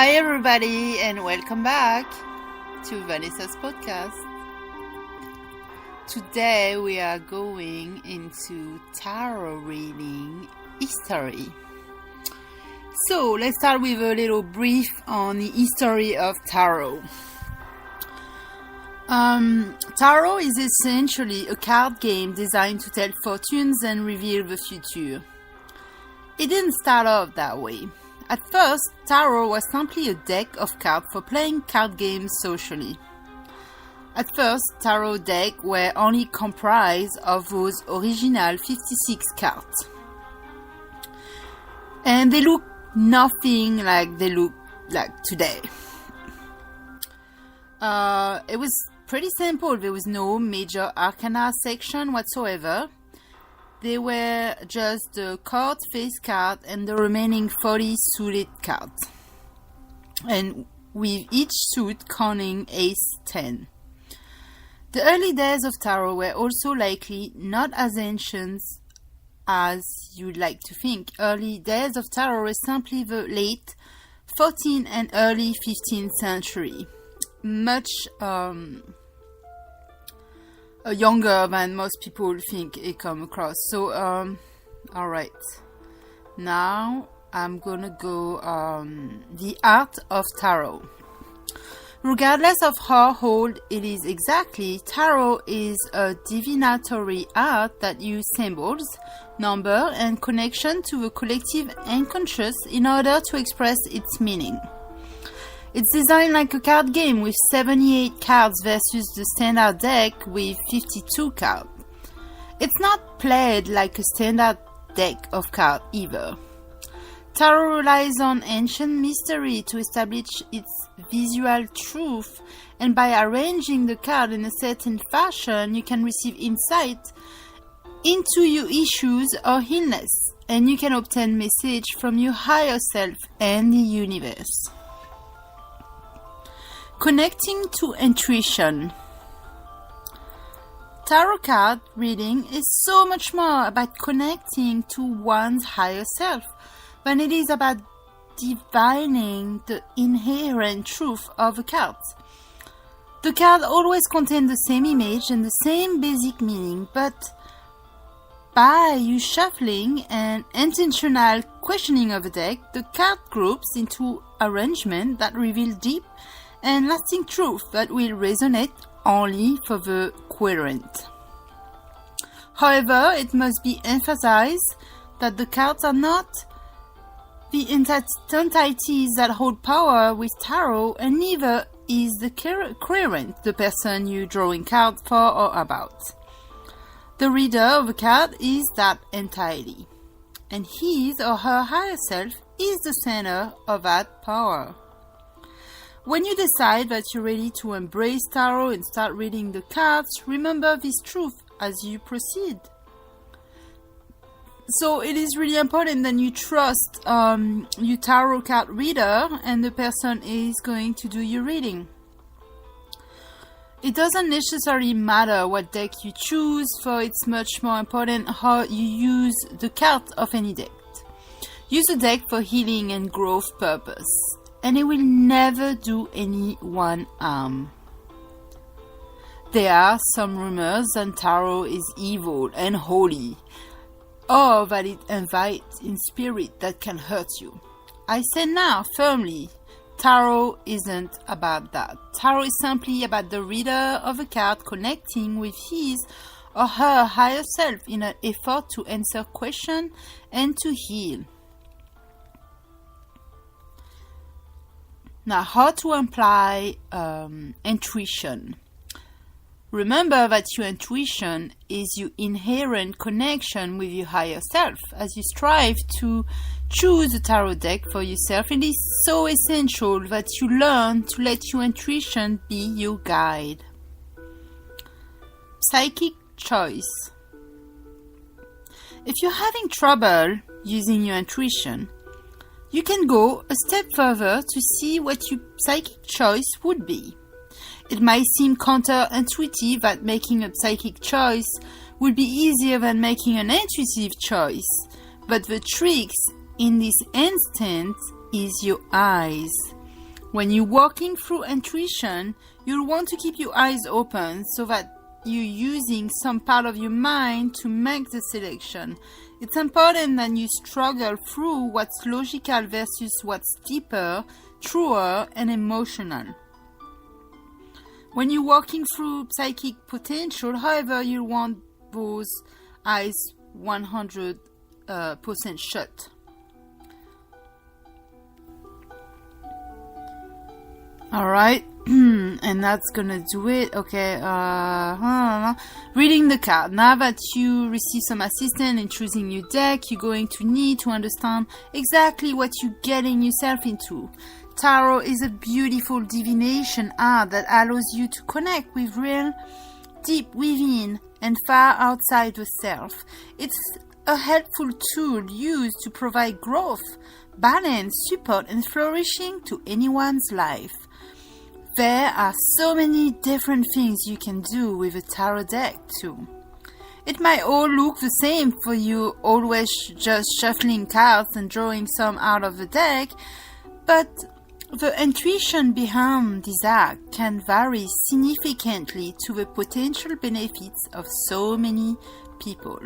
Hi everybody and welcome back to Vanessa's podcast. Today we are going into tarot reading history. So let's start with a little brief on the history of tarot. Tarot is essentially a card game designed to tell fortunes and reveal the future. It didn't start off that way. At first, tarot was simply a deck of cards for playing card games socially. At first, tarot decks were only comprised of those original 56 cards. And they look nothing like they look like today. It was pretty simple. There was no major arcana section whatsoever. They were just the court face card and the remaining 40 suited cards. And with each suit counting ace 10. The early days of tarot were also likely not as ancient as you'd like to think. Early days of tarot were simply the late 14th and early 15th century. Much younger than most people think it come across. So, alright. Now, I'm gonna go the art of tarot. Regardless of how old it is exactly, tarot is a divinatory art that uses symbols, number, and connection to the collective unconscious in order to express its meaning. It's designed like a card game with 78 cards versus the standard deck with 52 cards. It's not played like a standard deck of cards either. Tarot relies on ancient mystery to establish its visual truth, and by arranging the card in a certain fashion, you can receive insight into your issues or illness, and you can obtain message from your higher self and the universe. Connecting to intuition. Tarot card reading is so much more about connecting to one's higher self than it is about divining the inherent truth of a card. The card always contains the same image and the same basic meaning, but by you shuffling and intentional questioning of a deck, the card groups into arrangement that reveal deep and lasting truth that will resonate only for the querent. However, it must be emphasized that the cards are not the entities that hold power with tarot, and neither is the querent, the person you're drawing cards for or about. The reader of a card is that entirely, and his or her higher self is the center of that power. When you decide that you're ready to embrace tarot and start reading the cards, remember this truth as you proceed. So it is really important that you trust your tarot card reader and the person is going to do your reading. It doesn't necessarily matter what deck you choose, for it's much more important how you use the cards of any deck. Use a deck for healing and growth purpose, and it will never do anyone harm. There are some rumors that tarot is evil and holy, or that it invites in spirit that can hurt you. I say now firmly, tarot isn't about that. Tarot is simply about the reader of a card connecting with his or her higher self in an effort to answer questions and to heal. Now, how to apply intuition. Remember that your intuition is your inherent connection with your higher self. As you strive to choose a tarot deck for yourself, it is so essential that you learn to let your intuition be your guide. Psychic choice. If you're having trouble using your intuition, you can go a step further to see what your psychic choice would be. It might seem counterintuitive that making a psychic choice would be easier than making an intuitive choice, but the tricks in this instance is your eyes. When you're walking through intuition, you'll want to keep your eyes open so that you're using some part of your mind to make the selection. It's important that you struggle through what's logical versus what's deeper, truer, and emotional. When you're walking through psychic potential, however, you want those eyes 100% shut. Alright, and that's gonna do it. Okay, reading the card. Now that you receive some assistance in choosing your deck, you're going to need to understand exactly what you're getting yourself into. Tarot is a beautiful divination art that allows you to connect with real, deep within and far outside the self. It's a helpful tool used to provide growth, balance, support, and flourishing to anyone's life. There are so many different things you can do with a tarot deck too. It might all look the same for you, always just shuffling cards and drawing some out of the deck, but the intuition behind this act can vary significantly to the potential benefits of so many people.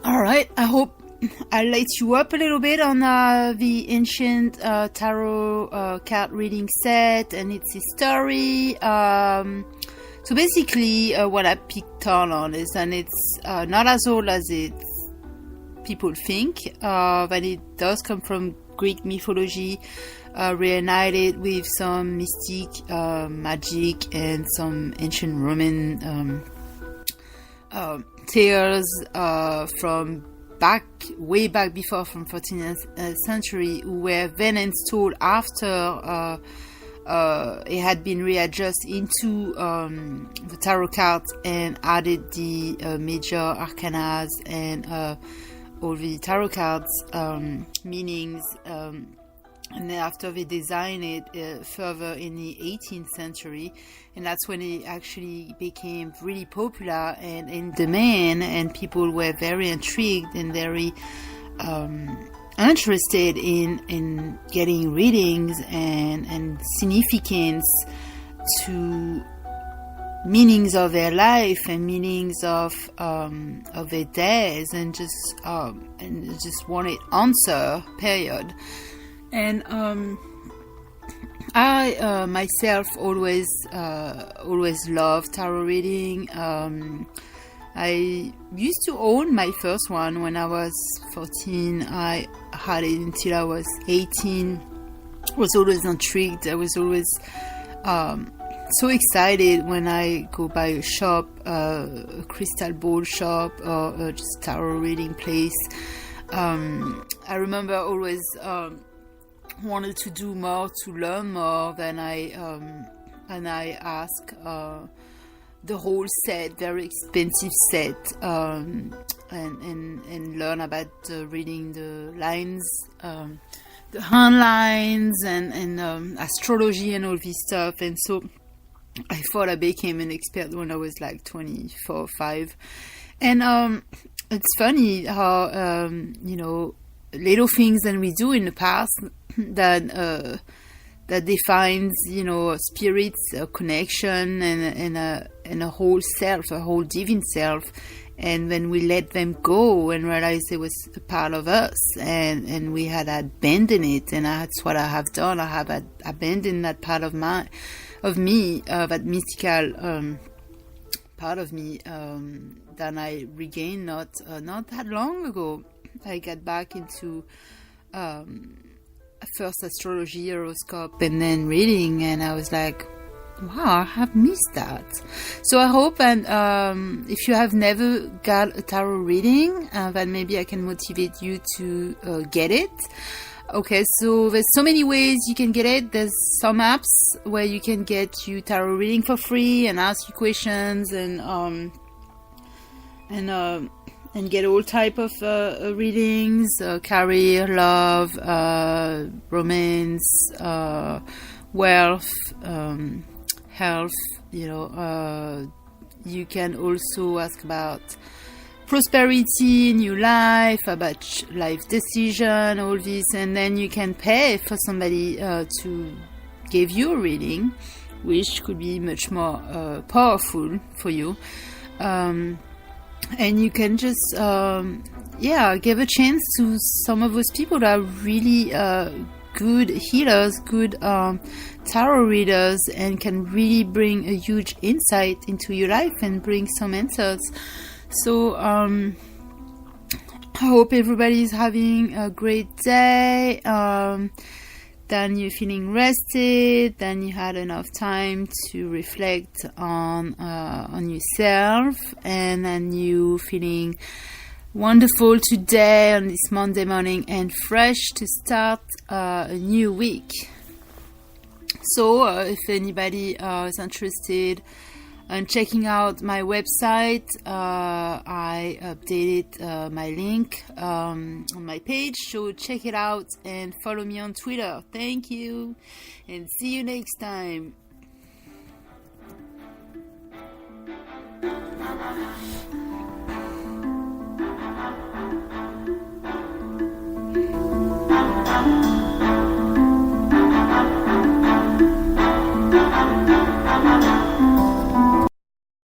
Alright, I hope I light you up a little bit on the ancient tarot card reading set and its history. So basically, what I picked on is that it's not as old as people think, but it does come from Greek mythology, reunited with some mystic magic and some ancient Roman tales from way back before, from 14th century, where then installed after it had been readjusted into the tarot cards and added the major arcanas and all the tarot cards meanings, and then after they designed it further in the 18th century, and that's when it actually became really popular and in demand, and people were very intrigued and very interested in getting readings and significance to meanings of their life and meanings of their days, and just wanted answer, period. And I myself always loved tarot reading. I used to own my first one when I was 14. I had it until I was 18. I was always intrigued. I was always so excited when I go by a shop, a crystal ball shop, or just tarot reading place. I remember always wanted to do more, to learn more, than I asked the whole set, very expensive set, and learn about reading the lines, the hand lines, and astrology and all this stuff. And so I thought I became an expert when I was like 24, 5. And it's funny how little things that we do in the past that defines, spirits, a connection, and a whole self, a whole divine self. And when we let them go and realize it was a part of us, and we had abandoned it, and that's what I have done. I have abandoned that part of me, that mystical part of me that I regained not that long ago. I got back into first astrology, horoscope, and then reading, and I was like, wow, I have missed that. So I hope, and if you have never got a tarot reading, then maybe I can motivate you to get it. Okay, so there's so many ways you can get it. There's some apps where you can get you tarot reading for free and ask you questions and get all type of readings, career, love, romance, wealth, health. You can also ask about prosperity, new life, about life decision, all this, and then you can pay for somebody to give you a reading, which could be much more powerful for you. And you can just give a chance to some of those people that are really good healers, good tarot readers, and can really bring a huge insight into your life and bring some answers. So I hope everybody's having a great day. Then you're feeling rested, then you had enough time to reflect on yourself, and then you feeling wonderful today on this Monday morning and fresh to start a new week. So if anybody is interested in checking out my website, I updated my link on my page, so check it out and follow me on Twitter. Thank you, and see you next time.